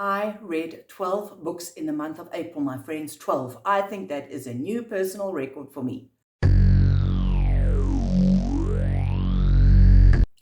I read 12 books in the month of April, my friends, 12. I think that is a new personal record for me.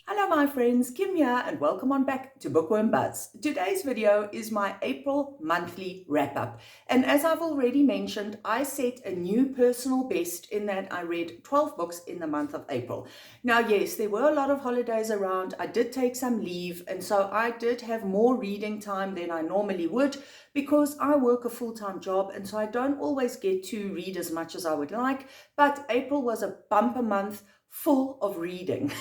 Hello my friends, Kim here and welcome on back to Bookworm Buzz. Today's video is my April monthly wrap-up, and as I've already mentioned, I set a new personal best in that I read 12 books in the month of April. Now yes, there were a lot of holidays around, I did take some leave, and so I did have more reading time than I normally would because I work a full-time job, and so I don't always get to read as much as I would like, but April was a bumper month full of reading.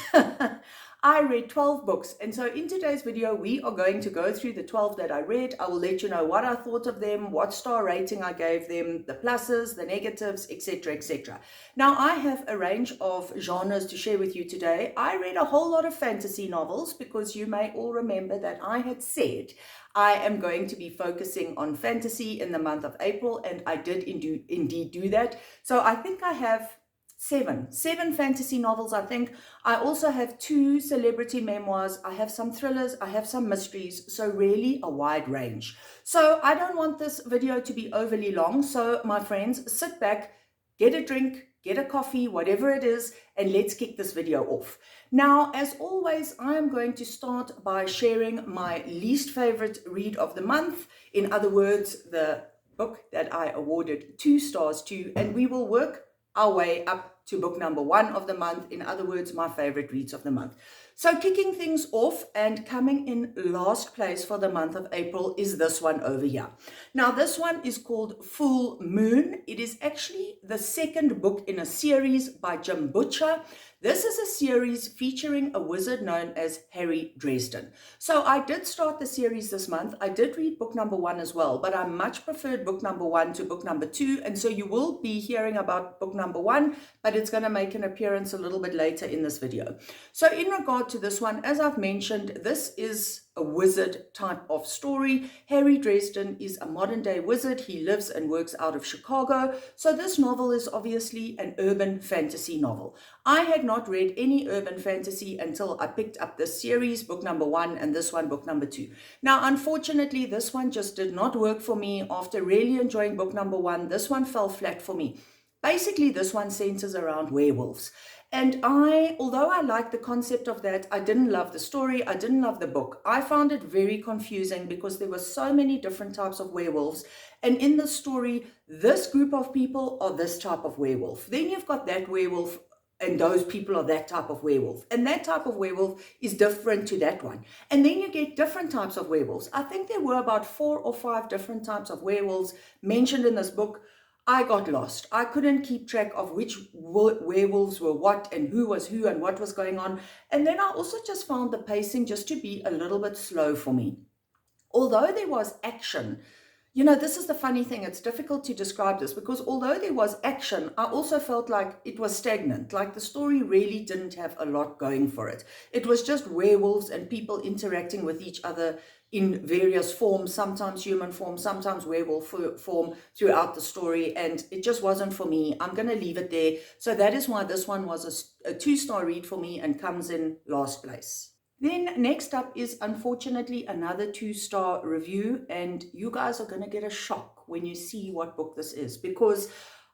I read 12 books, and so in today's video we are going to go through the 12 that I read. I will let you know what I thought of them, what star rating I gave them, the pluses, the negatives, etc, etc. Now I have a range of genres to share with you today. I read a whole lot of fantasy novels because you may all remember that I had said I am going to be focusing on fantasy in the month of April, and I did indeed do that. So I think I have seven fantasy novels, I think. I also have 2 celebrity memoirs, I have some thrillers, I have some mysteries, so really a wide range. So I don't want this video to be overly long, so my friends, sit back, get a drink, get a coffee, whatever it is, and let's kick this video off. Now, as always, I am going to start by sharing my least favorite read of the month. In other words, the book that I awarded 2 stars to, and we will work our way up to book number 1 of the month. In other words, my favorite reads of the month. So kicking things off and coming in last place for the month of April is this one over here. Now this one is called Full Moon. It is actually the second book in a series by Jim Butcher. This is a series featuring a wizard known as Harry Dresden. So I did start the series this month. I did read book number 1 as well, but I much preferred book number 1 to book number 2. And so you will be hearing about book number 1, but it's going to make an appearance a little bit later in this video. So in regard to this one, as I've mentioned, this is a wizard type of story. Harry Dresden is a modern day wizard. He lives and works out of Chicago. So this novel is obviously an urban fantasy novel. I had not read any urban fantasy until I picked up this series, book number 1, and this one, book number 2. Now, unfortunately, this one just did not work for me. After really enjoying book number 1, this one fell flat for me. Basically, this one centers around werewolves. And although I liked the concept of that, I didn't love the story, I didn't love the book. I found it very confusing because there were so many different types of werewolves. And in the story, this group of people are this type of werewolf. Then you've got that werewolf, and those people are that type of werewolf. And that type of werewolf is different to that one. And then you get different types of werewolves. I think there were about 4 or 5 different types of werewolves mentioned in this book. I got lost. I couldn't keep track of which werewolves were what and who was who and what was going on. And then I also just found the pacing just to be a little bit slow for me. Although there was action, you know, this is the funny thing. It's difficult to describe this because although there was action, I also felt like it was stagnant. Like the story really didn't have a lot going for it. It was just werewolves and people interacting with each other in various forms, sometimes human form, sometimes werewolf form throughout the story, and it just wasn't for me. I'm going to leave it there. So that is why this one was a 2-star read for me and comes in last place. Then next up is unfortunately another 2-star review, and you guys are going to get a shock when you see what book this is, because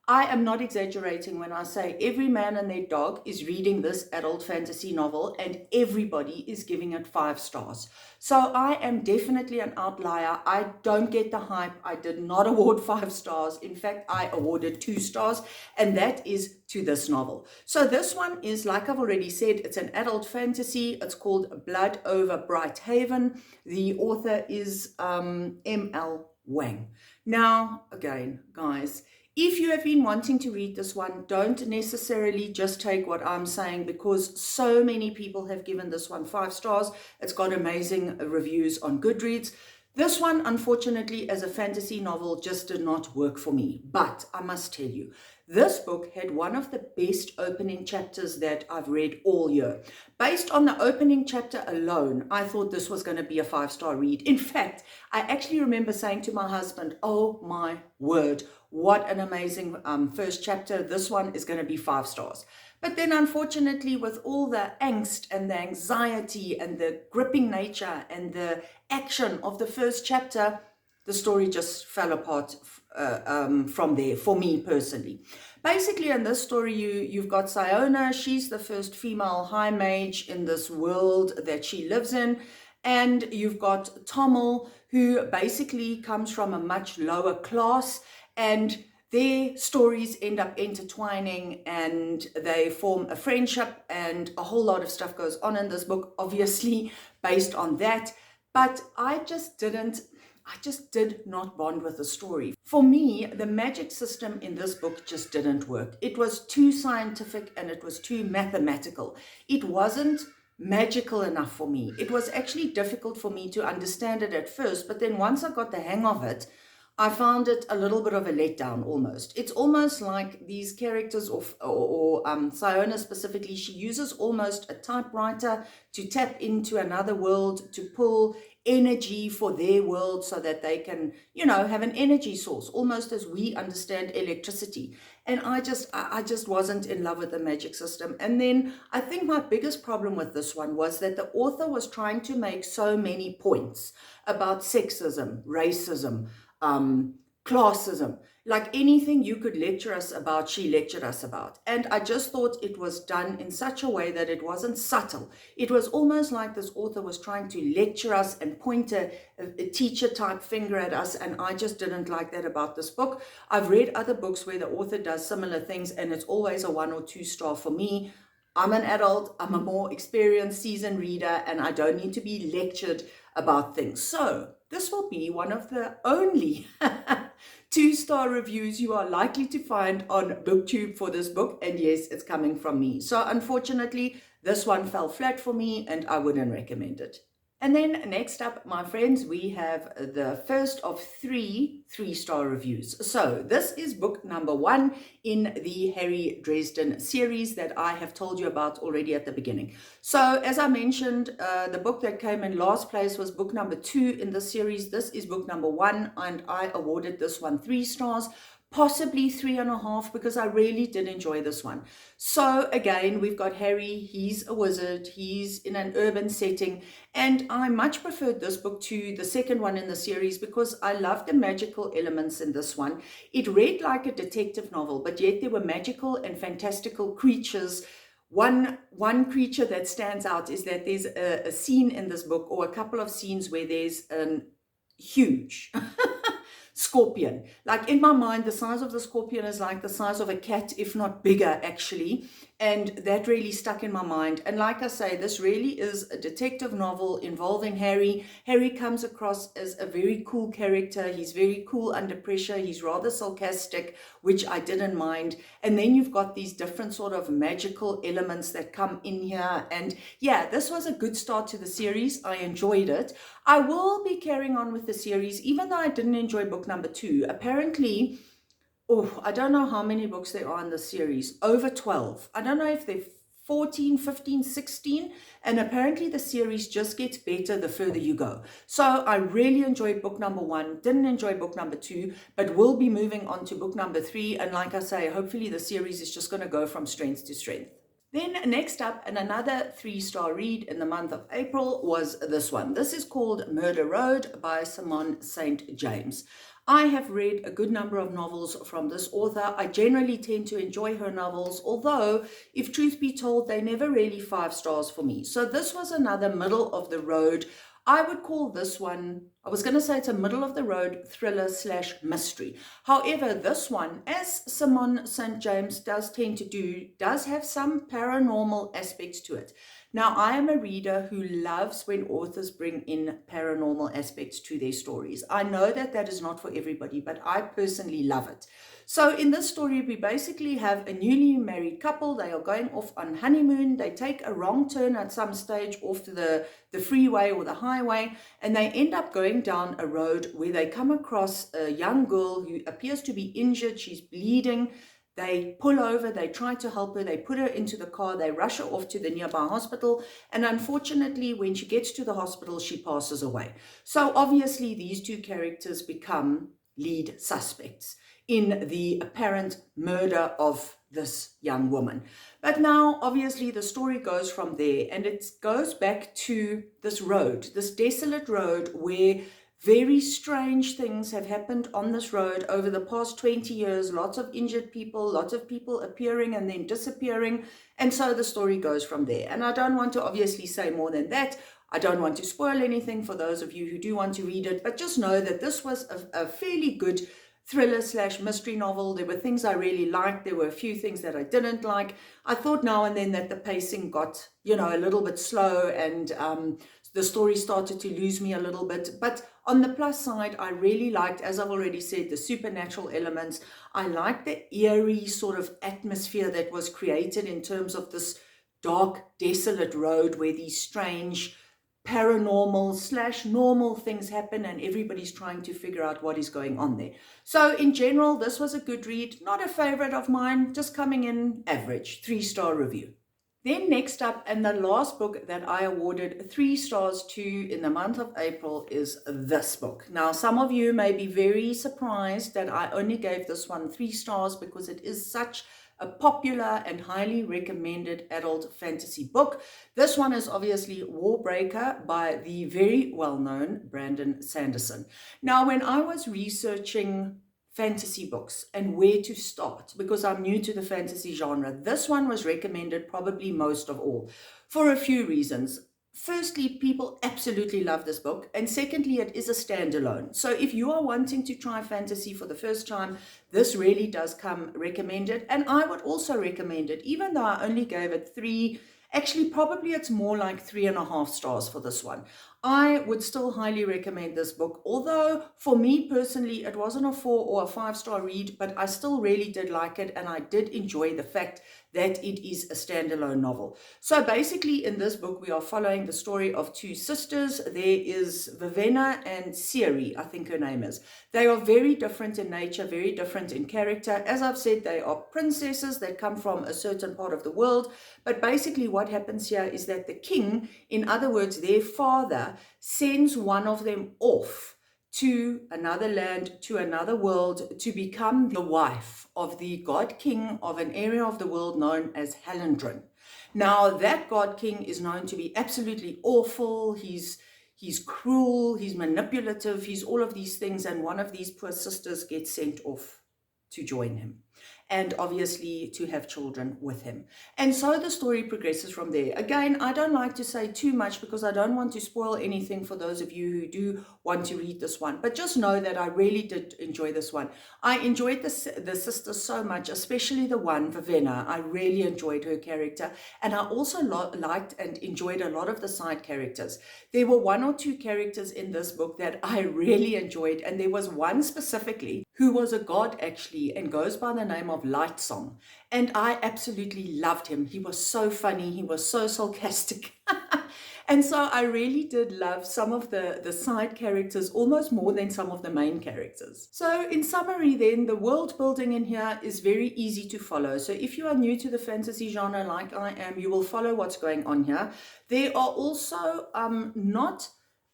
I am not exaggerating when I say every man and their dog is reading this adult fantasy novel and everybody is giving it 5 stars. So I am definitely an outlier. I don't get the hype. I did not award 5 stars. In fact, I awarded 2 stars, and that is to this novel. So this one is, like I've already said, it's an adult fantasy. It's called Blood Over Bright Haven. The author is M.L. Wang. Now, again, guys, if you have been wanting to read this one, don't necessarily just take what I'm saying because so many people have given this one 5 stars. It's got amazing reviews on Goodreads. This one, unfortunately, as a fantasy novel, just did not work for me. But I must tell you, this book had one of the best opening chapters that I've read all year. Based on the opening chapter alone, I thought this was going to be a 5-star read. In fact, I actually remember saying to my husband, oh my word, what an amazing first chapter. This one is going to be 5 stars. But then unfortunately, with all the angst and the anxiety and the gripping nature and the action of the first chapter, the story just fell apart from there for me personally. Basically, in this story, you've got Siona. She's the first female high mage in this world that she lives in. And you've got Tommel, who basically comes from a much lower class, and their stories end up intertwining and they form a friendship, and a whole lot of stuff goes on in this book, obviously based on that. But I just did not bond with the story. For me, the magic system in this book just didn't work. It was too scientific and it was too mathematical. It wasn't magical enough for me. It was actually difficult for me to understand it at first, but then once I got the hang of it, I found it a little bit of a letdown almost. It's almost like these characters, or Siona specifically, she uses almost a typewriter to tap into another world, to pull energy for their world so that they can, have an energy source, almost as we understand electricity. And I just wasn't in love with the magic system. And then I think my biggest problem with this one was that the author was trying to make so many points about sexism, racism, classism, like anything you could lecture us about, she lectured us about. And I just thought it was done in such a way that it wasn't subtle. It was almost like this author was trying to lecture us and point a teacher type finger at us, and I just didn't like that about this book. I've read other books where the author does similar things and it's always a 1 or 2 star for me. I'm an adult, I'm a more experienced, seasoned reader, and I don't need to be lectured about things. So this will be one of the only 2-star reviews you are likely to find on BookTube for this book. And yes, it's coming from me. So unfortunately, this one fell flat for me and I wouldn't recommend it. And then next up, my friends, we have the first of 3 3-star reviews. So this is book number 1 in the Harry Dresden series that I have told you about already at the beginning. So as I mentioned, the book that came in last place was book number 2 in the series. This is book number 1, and I awarded this one 3 stars. Possibly 3.5, because I really did enjoy this one. So again, we've got Harry, he's a wizard, he's in an urban setting, and I much preferred this book to the second one in the series because I loved the magical elements in this one. It read like a detective novel, but yet there were magical and fantastical creatures. One creature that stands out is that there's a scene in this book, or a couple of scenes, where there's an huge scorpion. Like, in my mind, the size of the scorpion is like the size of a cat, if not bigger actually, and that really stuck in my mind. And like I say, this really is a detective novel involving Harry. Harry comes across as a very cool character. He's very cool under pressure. He's rather sarcastic, which I didn't mind. And then you've got these different sort of magical elements that come in here. And yeah, this was a good start to the series. I enjoyed it. I will be carrying on with the series, even though I didn't enjoy book number 2. Apparently, I don't know how many books there are in the series. Over 12. I don't know if they're 14, 15, 16. And apparently the series just gets better the further you go. So I really enjoyed book number 1. Didn't enjoy book number 2. But will be moving on to book number 3. And like I say, hopefully the series is just going to go from strength to strength. Then next up, and another 3-star read in the month of April, was this one. This is called Murder Road by Simone St. James. I have read a good number of novels from this author. I generally tend to enjoy her novels, although, if truth be told, they never really 5 stars for me. So this was another middle of the road. I would call this one, I was going to say it's a middle of the road thriller / mystery. However, this one, as Simone St. James does tend to do, does have some paranormal aspects to it. Now, I am a reader who loves when authors bring in paranormal aspects to their stories. I know that that is not for everybody, but I personally love it. So in this story, we basically have a newly married couple. They are going off on honeymoon. They take a wrong turn at some stage off to the freeway or the highway, and they end up going down a road where they come across a young girl who appears to be injured. She's bleeding. They pull over, they try to help her, they put her into the car, they rush her off to the nearby hospital, and unfortunately, when she gets to the hospital, she passes away. So obviously, these 2 characters become lead suspects in the apparent murder of this young woman. But now, obviously, the story goes from there, and it goes back to this road, this desolate road where very strange things have happened on this road over the past 20 years, lots of injured people, lots of people appearing and then disappearing. And so the story goes from there. And I don't want to obviously say more than that. I don't want to spoil anything for those of you who do want to read it, but just know that this was a fairly good thriller / mystery novel. There were things I really liked. There were a few things that I didn't like. I thought now and then that the pacing got, a little bit slow, and the story started to lose me a little bit. But on the plus side, I really liked, as I've already said, the supernatural elements. I liked the eerie sort of atmosphere that was created in terms of this dark, desolate road where these strange paranormal / normal things happen and everybody's trying to figure out what is going on there. So in general, this was a good read, not a favorite of mine, just coming in average, 3-star review. Then next up, and the last book that I awarded 3 stars to in the month of April, is this book. Now, some of you may be very surprised that I only gave this one 3 stars because it is such a popular and highly recommended adult fantasy book. This one is obviously Warbreaker by the very well-known Brandon Sanderson. Now, when I was researching fantasy books and where to start, because I'm new to the fantasy genre, this one was recommended probably most of all for a few reasons. Firstly, people absolutely love this book, and secondly, it is a standalone. So if you are wanting to try fantasy for the first time, this really does come recommended. And I would also recommend it, even though I only gave it 3. Actually, probably it's more like 3.5 stars for this one. I would still highly recommend this book, although for me personally, it wasn't a 4 or a 5-star read, but I still really did like it, and I did enjoy the fact that it is a standalone novel. So basically in this book, we are following the story of 2 sisters. There is Vivenna and Siri, I think her name is. They are very different in nature, very different in character. As I've said, they are princesses that come from a certain part of the world. But basically what happens here is that the king, in other words, their father, sends one of them off to another land, to another world, to become the wife of the god king of an area of the world known as Hallandren. Now, that god king is known to be absolutely awful. He's cruel, he's manipulative, he's all of these things, and one of these poor sisters gets sent off to join him, and obviously to have children with him. And so the story progresses from there. Again, I don't like to say too much because I don't want to spoil anything for those of you who do want to read this one. But just know that I really did enjoy this one. I enjoyed the sisters so much, especially the one, Vivenna. I really enjoyed her character. And I also liked and enjoyed a lot of the side characters. There were 1 or 2 characters in this book that I really enjoyed. And there was one specifically who was a god actually and goes by the name of Lightsong. And I absolutely loved him. He was so funny. He was so sarcastic. And so I really did love some of the side characters almost more than some of the main characters. So in summary then, the world building in here is very easy to follow. So if you are new to the fantasy genre like I am, you will follow what's going on here. There are also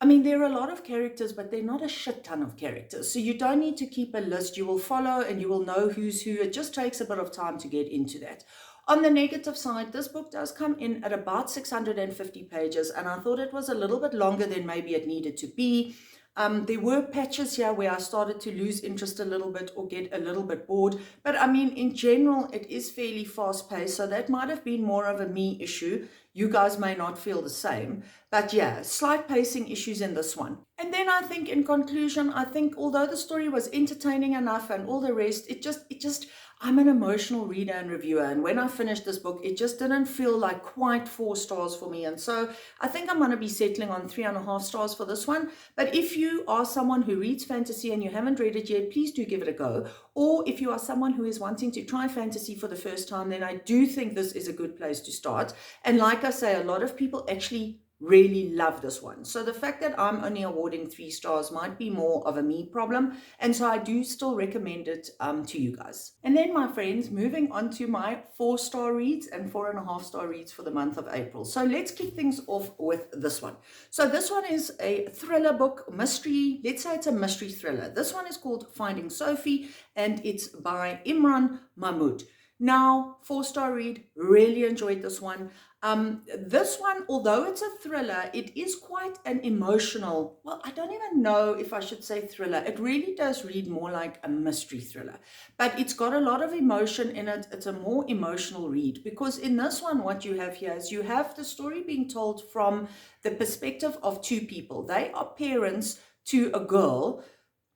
there are a lot of characters, but they're not a shit ton of characters. So you don't need to keep a list. You will follow and you will know who's who. It just takes a bit of time to get into that. On the negative side, this book does come in at about 650 pages, and I thought it was a little bit longer than maybe it needed to be. There were patches here where I started to lose interest a little bit or get a little bit bored. But I mean, in general, it is fairly fast paced. So that might have been more of a me issue. You guys may not feel the same. But yeah, slight pacing issues in this one. And then I think in conclusion, although the story was entertaining enough and all the rest, I'm an emotional reader and reviewer, and when I finished this book, it just didn't feel like quite 4 stars for me. And so I think I'm going to be settling on 3.5 stars for this one. But if you are someone who reads fantasy and you haven't read it yet, please do give it a go. Or if you are someone who is wanting to try fantasy for the first time, then I do think this is a good place to start. And like I say, a lot of people actually really love this one. So the fact that I'm only awarding 3 stars might be more of a me problem, and so I do still recommend it to you guys. And then, my friends, moving on to my 4-star reads and 4.5-star reads for the month of April. So let's kick things off with this one. So this one is a thriller book, mystery. Let's say it's a mystery thriller. This one is called Finding Sophie, and it's by Imran Mahmood. Now, 4-star read, really enjoyed this one. This one, although it's a thriller, it is quite an emotional, well, I don't even know if I should say thriller. It really does read more like a mystery thriller, but it's got a lot of emotion in it. It's a more emotional read, because in this one, what you have here is you have the story being told from the perspective of 2 people. They are parents to a girl,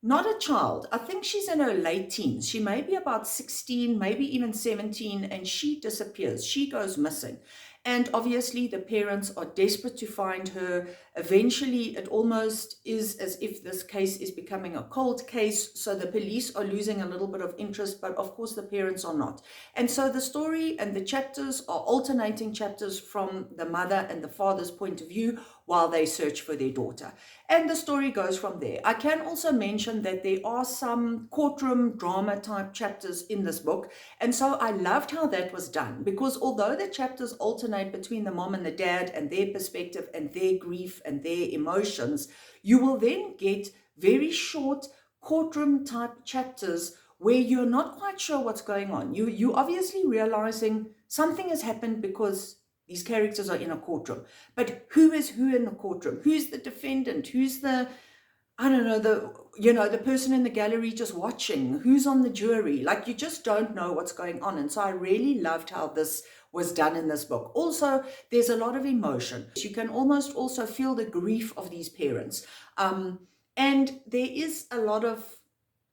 not a child. I think she's in her late teens. She may be about 16, maybe even 17, and she disappears. She goes missing. And obviously the parents are desperate to find her. Eventually, it almost is as if this case is becoming a cold case. So the police are losing a little bit of interest, but of course the parents are not. And so the story and the chapters are alternating chapters from the mother and the father's point of view while they search for their daughter. And the story goes from there. I can also mention that there are some courtroom drama type chapters in this book. And so I loved how that was done, because although the chapters alternate between the mom and the dad and their perspective and their grief and their emotions, you will then get very short courtroom type chapters where you're not quite sure what's going on. You're obviously realizing something has happened because these characters are in a courtroom. But who is who in the courtroom? Who's the defendant? Who's the, I don't know, the person in the gallery just watching? Who's on the jury? Like, you just don't know what's going on. And so I really loved how this was done in this book. Also, there's a lot of emotion. You can almost also feel the grief of these parents. And there is a lot of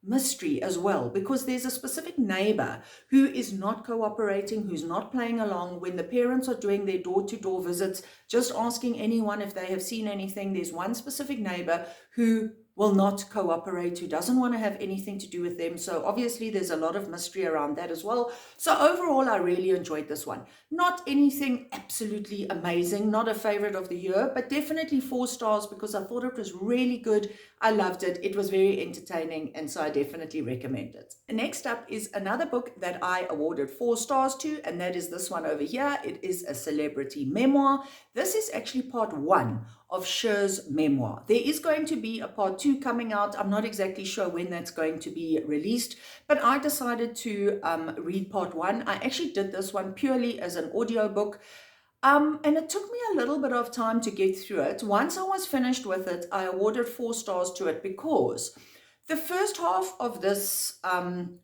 mystery as well, because there's a specific neighbor who is not cooperating, who's not playing along when the parents are doing their door-to-door visits, just asking anyone if they have seen anything. There's one specific neighbor who will not cooperate, who doesn't want to have anything to do with them. So obviously there's a lot of mystery around that as well. So overall, I really enjoyed this one. Not anything absolutely amazing, not a favorite of the year, but definitely 4 stars because I thought it was really good. I loved it. It was very entertaining, and so I definitely recommend it. Next up is another book that I awarded 4 stars to, and that is this one over here. It is a celebrity memoir. This is actually part 1 of Cher's memoir. There is going to be a part 2 coming out. I'm not exactly sure when that's going to be released, but I decided to read part 1. I actually did this one purely as an audiobook. And it took me a little bit of time to get through it. Once I was finished with it, I awarded 4 stars to it because the first half of this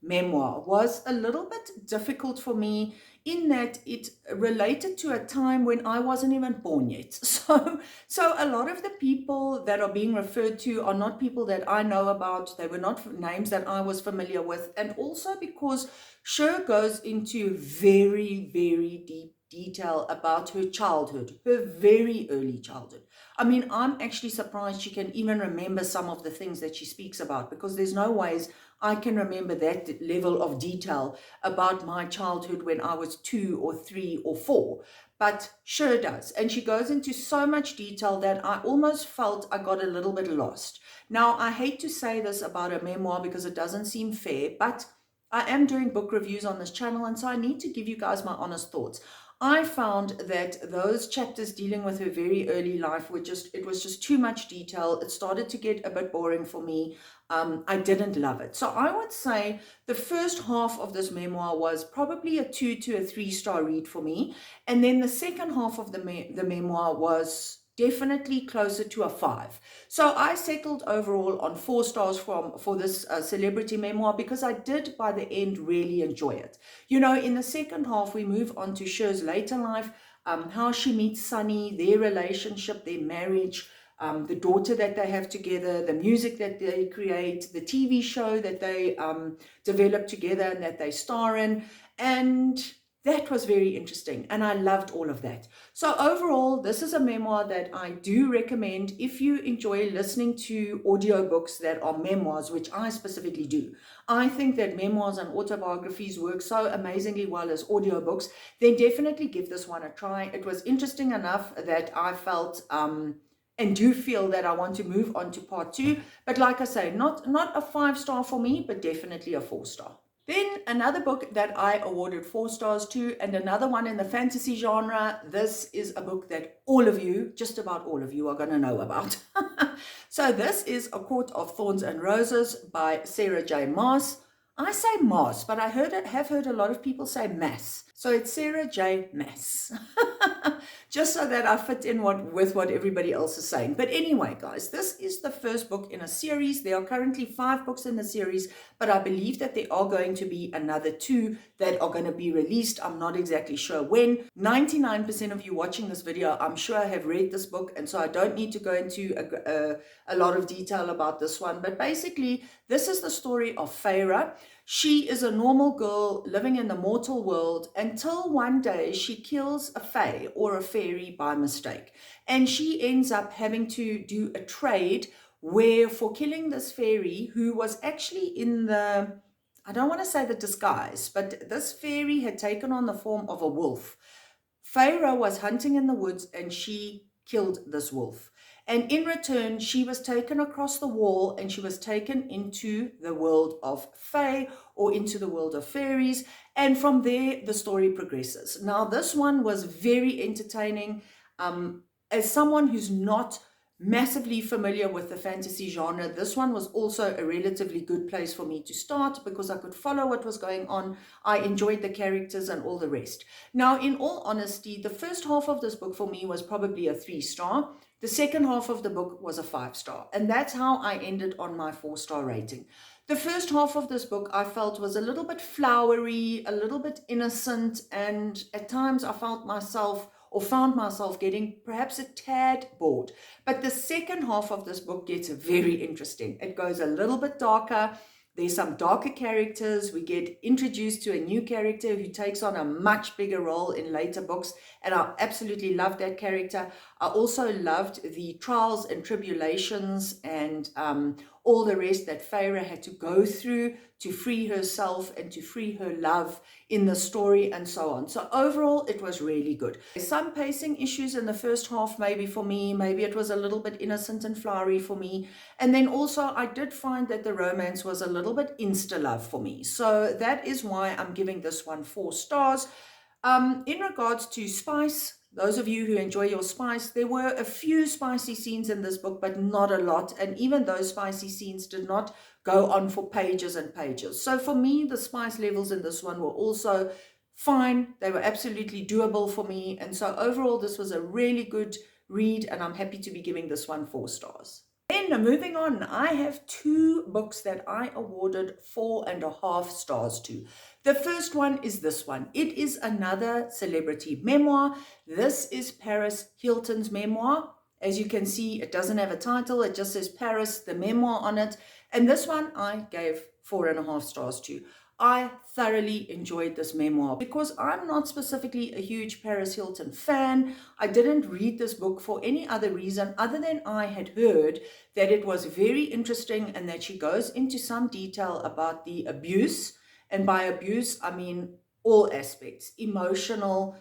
memoir was a little bit difficult for me in that it related to a time when I wasn't even born yet. So a lot of the people that are being referred to are not people that I know about. They were not names that I was familiar with. And also because Cher goes into very, very deep detail about her childhood, her very early childhood. I mean, I'm actually surprised she can even remember some of the things that she speaks about, because there's no ways I can remember that level of detail about my childhood when I was 2 or 3 or 4. But Cher does. And she goes into so much detail that I almost felt I got a little bit lost. Now, I hate to say this about a memoir because it doesn't seem fair, but I am doing book reviews on this channel, and so I need to give you guys my honest thoughts. I found that those chapters dealing with her very early life were it was just too much detail. It started to get a bit boring for me. I didn't love it. So I would say the first half of this memoir was probably a 2 to a 3 star read for me. And then the second half of the memoir was definitely closer to a 5. So I settled overall on 4 stars for this celebrity memoir, because I did by the end really enjoy it. You know, in the second half, we move on to Cher's later life, how she meets Sunny, their relationship, their marriage, the daughter that they have together, the music that they create, the TV show that they develop together and that they star in, and That was very interesting, and I loved all of that. So overall, this is a memoir that I do recommend if you enjoy listening to audiobooks that are memoirs, which I specifically do. I think that memoirs and autobiographies work so amazingly well as audiobooks. Then definitely give this one a try. It was interesting enough that I felt and do feel that I want to move on to part 2. But like I say, not a 5-star for me, but definitely a 4-star. Then another book that I awarded 4 stars to, and another one in the fantasy genre. This is a book that all of you, just about all of you, are going to know about. So this is A Court of Thorns and Roses by Sarah J. Maas. I say Maas, but I have heard a lot of people say Mass. So it's Sarah J. Maas. Just so that I fit in with what everybody else is saying. But anyway, guys, this is the first book in a series. There are currently 5 books in the series, but I believe that there are going to be another 2 that are going to be released. I'm not exactly sure when. 99% of you watching this video, I'm sure, have read this book, and so I don't need to go into a lot of detail about this one. But basically, this is the story of Feyre. She is a normal girl living in the mortal world until one day she kills a fae or a fairy by mistake. And she ends up having to do a trade where, for killing this fairy, who was actually in the, I don't want to say the disguise, but this fairy had taken on the form of a wolf. Feyre was hunting in the woods and she killed this wolf. And in return, she was taken across the wall and she was taken into the world of fae, or into the world of fairies. And from there, the story progresses. Now, this one was very entertaining. As someone who's not massively familiar with the fantasy genre, this one was also a relatively good place for me to start because I could follow what was going on. I enjoyed the characters and all the rest. Now, in all honesty, the first half of this book for me was probably a 3-star. The second half of the book was a 5-star, and that's how I ended on my 4-star rating. The first half of this book I felt was a little bit flowery, a little bit innocent, and at times I found myself getting perhaps a tad bored. But the second half of this book gets very interesting. It goes a little bit darker. There's some darker characters. We get introduced to a new character who takes on a much bigger role in later books, and I absolutely loved that character. I also loved the trials and tribulations and all the rest that Feyre had to go through to free herself and to free her love in the story and so on. So overall, it was really good. Some pacing issues in the first half, maybe for me, maybe it was a little bit innocent and flowery for me. And then also I did find that the romance was a little bit insta-love for me. So that is why I'm giving this one 4 stars. In regards to spice, those of you who enjoy your spice, there were a few spicy scenes in this book, but not a lot. And even those spicy scenes did not go on for pages and pages. So for me, the spice levels in this one were also fine. They were absolutely doable for me. And so overall, this was a really good read, and I'm happy to be giving this one 4 stars. Then moving on, I have 2 books that I awarded 4.5 stars to. The first one is this one. It is another celebrity memoir. This is Paris Hilton's memoir. As you can see, it doesn't have a title. It just says Paris, the memoir on it. And this one I gave 4.5 stars to. I thoroughly enjoyed this memoir because I'm not specifically a huge Paris Hilton fan. I didn't read this book for any other reason other than I had heard that it was very interesting and that she goes into some detail about the abuse. And by abuse, I mean all aspects, emotional,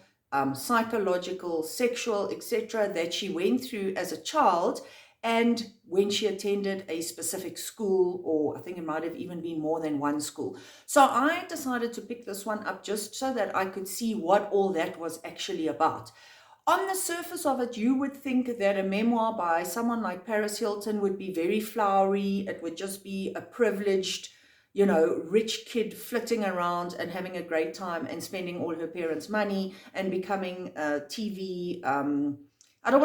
psychological, sexual, etc., that she went through as a child. And when she attended a specific school, or I think it might have even been more than one school. So I decided to pick this one up just so that I could see what all that was actually about. On the surface of it, you would think that a memoir by someone like Paris Hilton would be very flowery. It would just be a privileged, rich kid flitting around and having a great time and spending all her parents' money and becoming a TV, I don't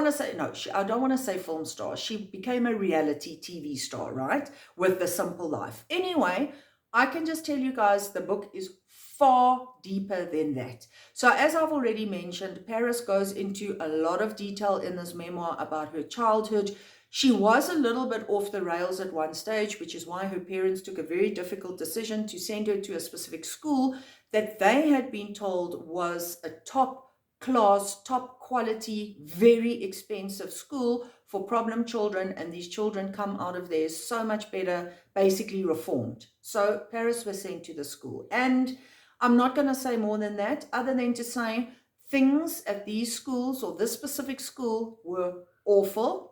want to say film star. She became a reality TV star, right? With The Simple Life. Anyway, I can just tell you guys the book is far deeper than that. So as I've already mentioned, Paris goes into a lot of detail in this memoir about her childhood. She was a little bit off the rails at one stage, which is why her parents took a very difficult decision to send her to a specific school that they had been told was a top class, top quality, very expensive school for problem children, and these children come out of there so much better, basically reformed. So Paris was sent to the school, and I'm not going to say more than that, other than to say things at these schools or this specific school were awful.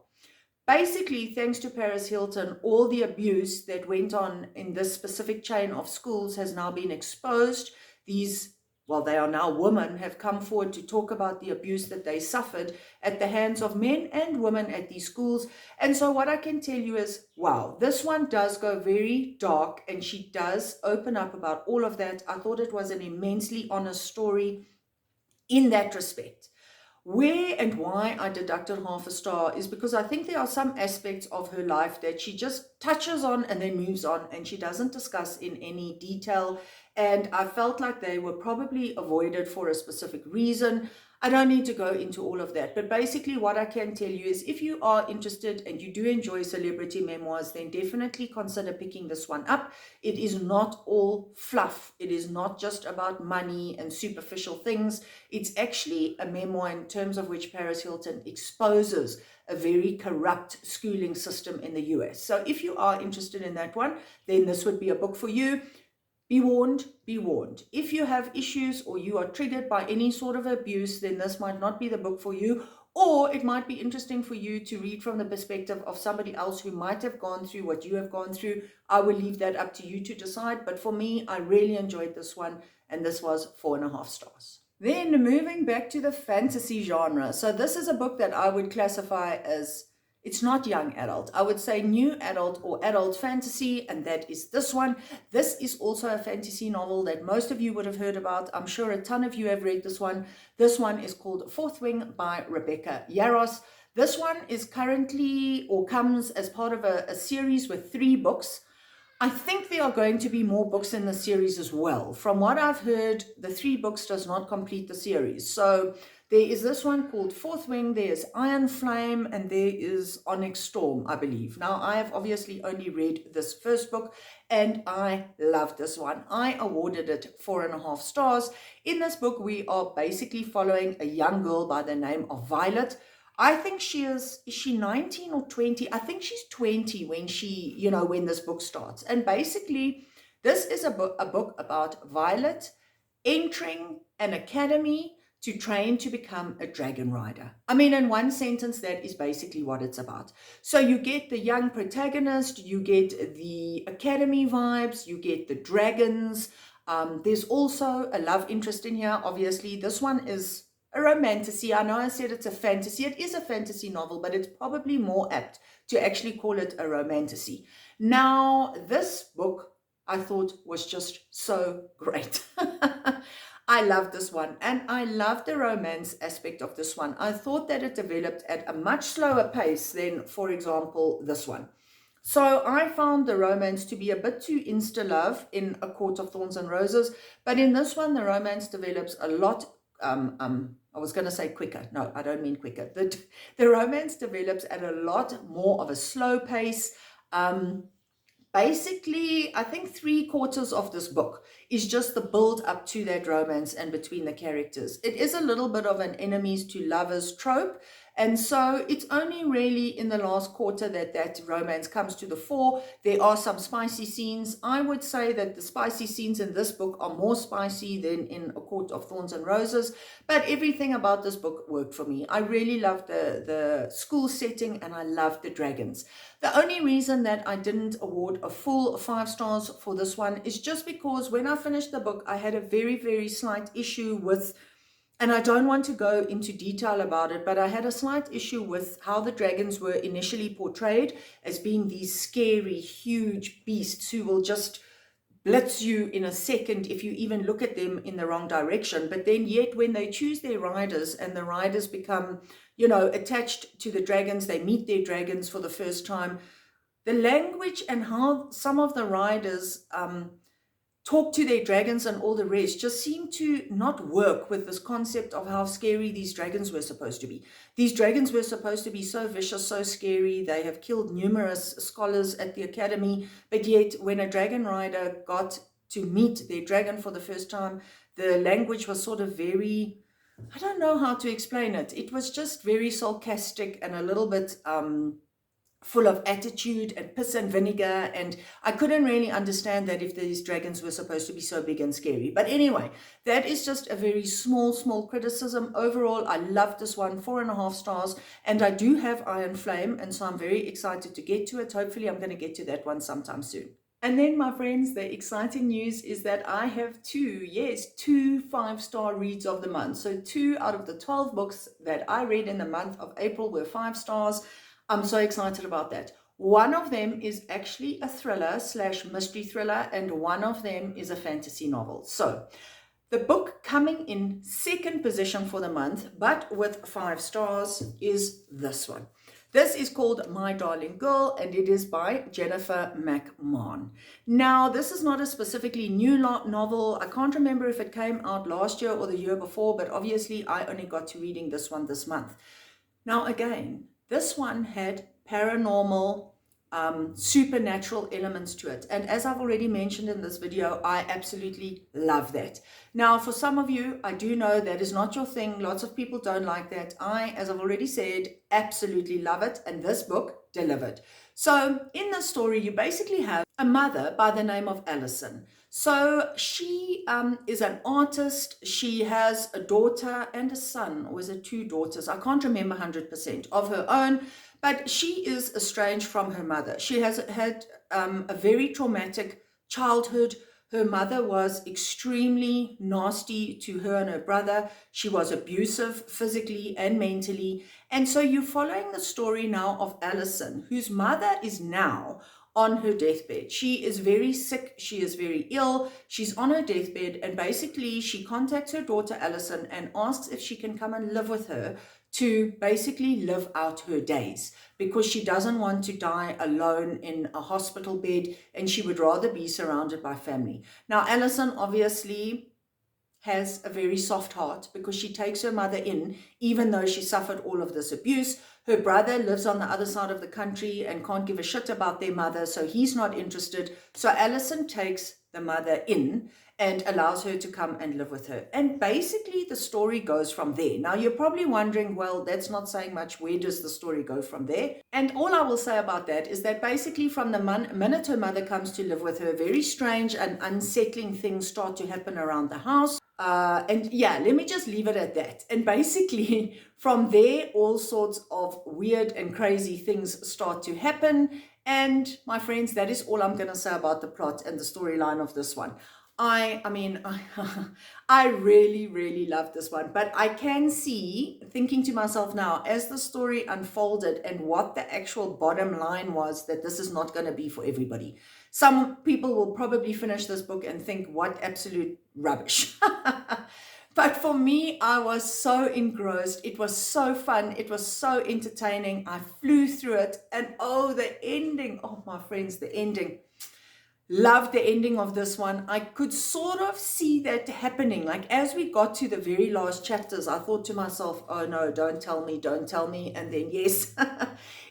Basically, thanks to Paris Hilton, all the abuse that went on in this specific chain of schools has now been exposed. These, well, they are now women, have come forward to talk about the abuse that they suffered at the hands of men and women at these schools. And so what I can tell you is, wow, this one does go very dark, and she does open up about all of that. I thought it was an immensely honest story in that respect. Where and why I deducted half a star is because I think there are some aspects of her life that she just touches on and then moves on, and she doesn't discuss in any detail. And I felt like they were probably avoided for a specific reason. I don't need to go into all of that, but basically what I can tell you is if you are interested and you do enjoy celebrity memoirs, then definitely consider picking this one up. It is not all fluff. It is not just about money and superficial things. It's actually a memoir in terms of which Paris Hilton exposes a very corrupt schooling system in the US. So if you are interested in that one, then this would be a book for you. Be warned, be warned. If you have issues or you are triggered by any sort of abuse, then this might not be the book for you, or it might be interesting for you to read from the perspective of somebody else who might have gone through what you have gone through. I will leave that up to you to decide, but for me, I really enjoyed this one, and this was 4.5 stars. Then moving back to the fantasy genre. So this is a book that I would classify as, it's not young adult. I would say new adult or adult fantasy, and that is this one. This is also a fantasy novel that most of you would have heard about. I'm sure a ton of you have read this one. This one is called Fourth Wing by Rebecca Yarros. This one is currently, or comes as part of a series with 3 books. I think there are going to be more books in the series as well. From what I've heard, the 3 books does not complete the series. So there is this one called Fourth Wing, there's Iron Flame, and there is Onyx Storm, I believe. Now, I have obviously only read this first book, and I loved this one. I awarded it 4.5 stars. In this book, we are basically following a young girl by the name of Violet. I think she is she 19 or 20? I think she's 20 when when this book starts. And basically, this is a book about Violet entering an academy to train to become a dragon rider. I mean, in one sentence, that is basically what it's about. So you get the young protagonist, you get the academy vibes, you get the dragons. There's also a love interest in here. Obviously, this one is a romantasy. I know I said it's a fantasy. It is a fantasy novel, but it's probably more apt to actually call it a romantasy. Now, this book I thought was just so great. I loved this one, and I loved the romance aspect of this one. I thought that it developed at a much slower pace than, for example, this one. So I found the romance to be a bit too insta-love in A Court of Thorns and Roses, but in this one, the romance develops a lot, I was going to say quicker. No, I don't mean quicker. The romance develops at a lot more of a slow pace. Basically, I think 3/4 of this book is just the build up to that romance and between the characters. It is a little bit of an enemies to lovers trope. And so it's only really in the last quarter that romance comes to the fore. There are some spicy scenes. I would say that the spicy scenes in this book are more spicy than in A Court of Thorns and Roses. But everything about this book worked for me. I really loved the school setting, and I loved the dragons. The only reason that I didn't award a full 5 stars for this one is just because when I finished the book, I had a very, very slight issue with, and I don't want to go into detail about it, but I had a slight issue with how the dragons were initially portrayed as being these scary, huge beasts who will just blitz you in a second if you even look at them in the wrong direction. But then yet when they choose their riders and the riders become, attached to the dragons, they meet their dragons for the first time, the language and how some of the riders talk to their dragons and all the rest just seemed to not work with this concept of how scary these dragons were supposed to be. These dragons were supposed to be so vicious, so scary. They have killed numerous scholars at the academy, but yet when a dragon rider got to meet their dragon for the first time, the language was sort of very, I don't know how to explain it. It was just very sarcastic and a little bit full of attitude and piss and vinegar, and I couldn't really understand that if these dragons were supposed to be so big and scary. But anyway, that is just a very small criticism. Overall, I loved this one, 4.5 stars, and I do have Iron Flame, and so I'm very excited to get to it. Hopefully I'm going to get to that one sometime soon. And then, my friends, the exciting news is that I have two 5-star reads of the month. So 2 out of the 12 books that I read in the month of April were 5 stars. I'm so excited about that. One of them is actually a thriller / mystery thriller, and one of them is a fantasy novel. So the book coming in second position for the month, but with 5 stars, is this one. This is called My Darling Girl, and it is by Jennifer McMahon. Now, this is not a specifically new novel. I can't remember if it came out last year or the year before, but obviously I only got to reading this one this month. Now, again, this one had paranormal, supernatural elements to it. And as I've already mentioned in this video, I absolutely love that. Now, for some of you, I do know that is not your thing. Lots of people don't like that. I, as I've already said, absolutely love it. And this book delivered. So in this story, you basically have a mother by the name of Allison. So she is an artist. She has a daughter and a son, or is it 2 daughters? I can't remember 100% of her own, but she is estranged from her mother. She has had a very traumatic childhood. Her mother was extremely nasty to her and her brother. She was abusive physically and mentally. And so you're following the story now of Allison, whose mother is now on her deathbed. She is very sick. She is very ill. She's on her deathbed, and basically she contacts her daughter Allison and asks if she can come and live with her to basically live out her days, because she doesn't want to die alone in a hospital bed, and she would rather be surrounded by family. Now, Allison obviously has a very soft heart because she takes her mother in, even though she suffered all of this abuse. Her brother lives on the other side of the country and can't give a shit about their mother, so he's not interested. So Allison takes the mother in and allows her to come and live with her. And basically the story goes from there. Now you're probably wondering, well, that's not saying much. Where does the story go from there? And all I will say about that is that basically from the minute her mother comes to live with her, very strange and unsettling things start to happen around the house. And yeah, let me just leave it at that. And basically from there, all sorts of weird and crazy things start to happen. And my friends, that is all I'm going to say about the plot and the storyline of this one. I mean, I really love this one, but I can see, thinking to myself now, as the story unfolded and what the actual bottom line was, that this is not going to be for everybody. Some people will probably finish this book and think, what absolute rubbish. But for me, I was so engrossed. It was so fun. It was so entertaining. I flew through it. And oh, the ending. Oh, my friends, the ending. Loved the ending of this one. I could sort of see that happening. Like as we got to the very last chapters, I thought to myself, oh no, don't tell me, don't tell me. And then yes,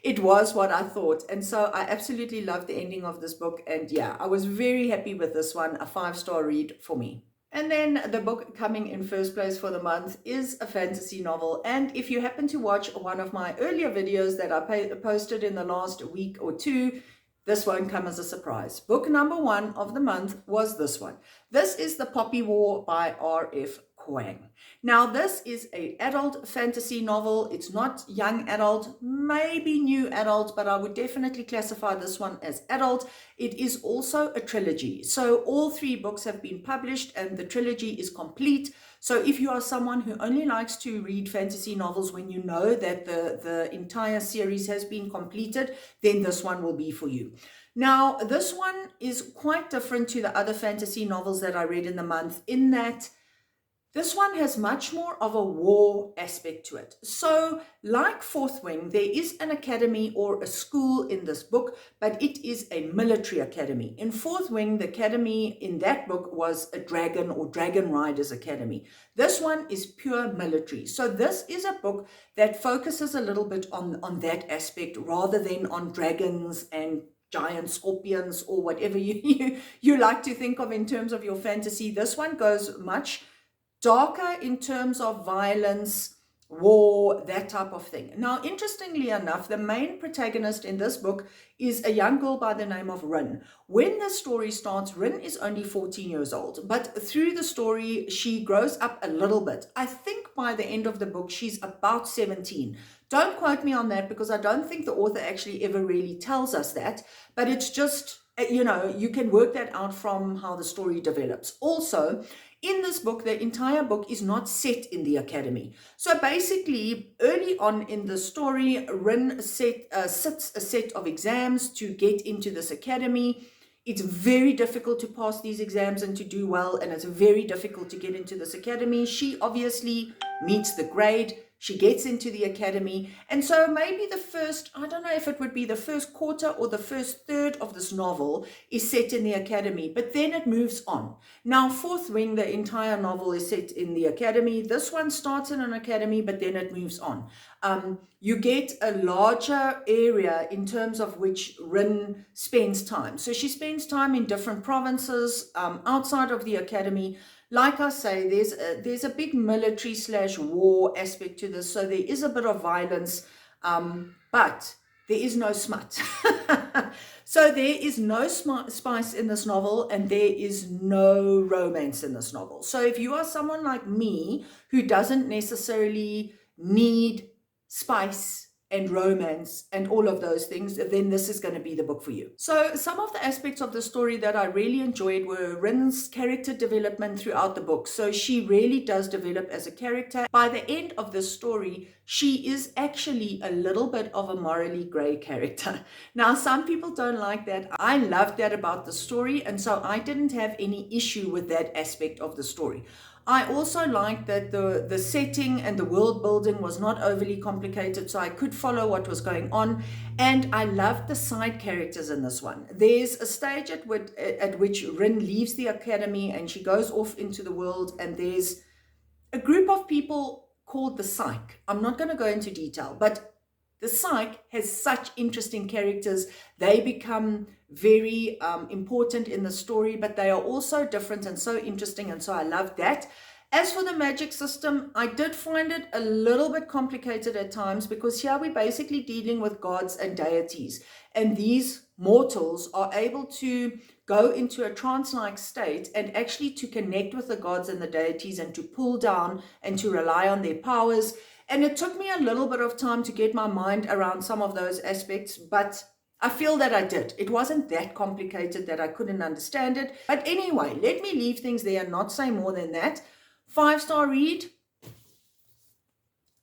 it was what I thought. And so I absolutely loved the ending of this book. And yeah, I was very happy with this one. A 5-star read for me. And then the book coming in first place for the month is a fantasy novel. And if you happen to watch one of my earlier videos that I posted in the last week or two, this won't come as a surprise. Book number 1 of the month was this one. This is The Poppy War by R.F. Kuang. Now, this is an adult fantasy novel. It's not young adult, maybe new adult, but I would definitely classify this one as adult. It is also a trilogy. So all 3 books have been published and the trilogy is complete. So if you are someone who only likes to read fantasy novels when you know that the entire series has been completed, then this one will be for you. Now, this one is quite different to the other fantasy novels that I read in the month in that This one has much more of a war aspect to it. So, like Fourth Wing, there is an academy or a school in this book, but it is a military academy. In Fourth Wing, the academy in that book was a dragon or dragon riders academy. This one is pure military. So this is a book that focuses a little bit on that aspect rather than on dragons and giant scorpions or whatever you like to think of in terms of your fantasy. This one goes much darker in terms of violence, war, that type of thing. Now, interestingly enough, the main protagonist in this book is a young girl by the name of Rin. When the story starts, Rin is only 14 years old, but through the story, she grows up a little bit. I think by the end of the book, she's about 17. Don't quote me on that because I don't think the author actually ever really tells us that, but it's just, you can work that out from how the story develops. Also, in this book, the entire book is not set in the academy. So basically, early on in the story, Rin sits a set of exams to get into this academy. It's very difficult to pass these exams and to do well, and it's very difficult to get into this academy. She obviously meets the grade. She gets into the academy, and so maybe the first, I don't know if it would be the first quarter or the first third of this novel is set in the academy, but then it moves on. Now, Fourth Wing, the entire novel is set in the academy. This one starts in an academy, but then it moves on. You get a larger area in terms of which Rin spends time. So she spends time in different provinces outside of the academy. Like I say, there's a big military / war aspect to this, so there is a bit of violence, but there is no smut. So there is no spice in this novel, and there is no romance in this novel. So if you are someone like me who doesn't necessarily need spice and romance and all of those things, then this is going to be the book for you. So some of the aspects of the story that I really enjoyed were Rin's character development throughout the book. So she really does develop as a character. By the end of the story, she is actually a little bit of a morally gray character. Now, some people don't like that. I loved that about the story, and so I didn't have any issue with that aspect of the story. I also liked that the setting and the world building was not overly complicated, so I could follow what was going on. And I loved the side characters in this one. There's a stage at which Rin leaves the academy and she goes off into the world, and there's a group of people called the Psych. I'm not going to go into detail, but the Psych has such interesting characters. They become very important in the story, but they are also different and so interesting, and so I love that. As for the magic system, I did find it a little bit complicated at times, because here we're basically dealing with gods and deities, and these mortals are able to go into a trance-like state and actually to connect with the gods and the deities and to pull down and to rely on their powers. And it took me a little bit of time to get my mind around some of those aspects, but I feel that I did. It wasn't that complicated that I couldn't understand it. But anyway, let me leave things there and not say more than that. 5-star read.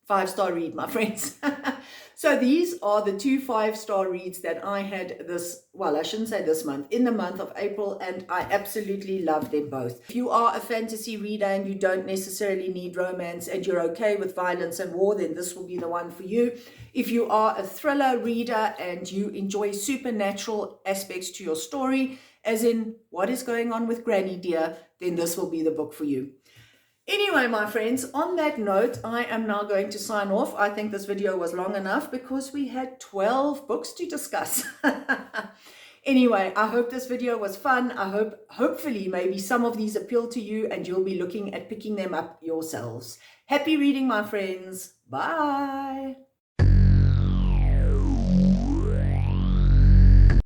5-star read, my friends. So these are the 2 5-star reads that I had this, well, I shouldn't say this month, in the month of April, and I absolutely love them both. If you are a fantasy reader and you don't necessarily need romance and you're okay with violence and war, then this will be the one for you. If you are a thriller reader and you enjoy supernatural aspects to your story, as in what is going on with Granny Dear, then this will be the book for you. Anyway, my friends, on that note, I am now going to sign off. I think this video was long enough because we had 12 books to discuss. Anyway, I hope this video was fun. I hopefully maybe some of these appeal to you and you'll be looking at picking them up yourselves. Happy reading, my friends. Bye.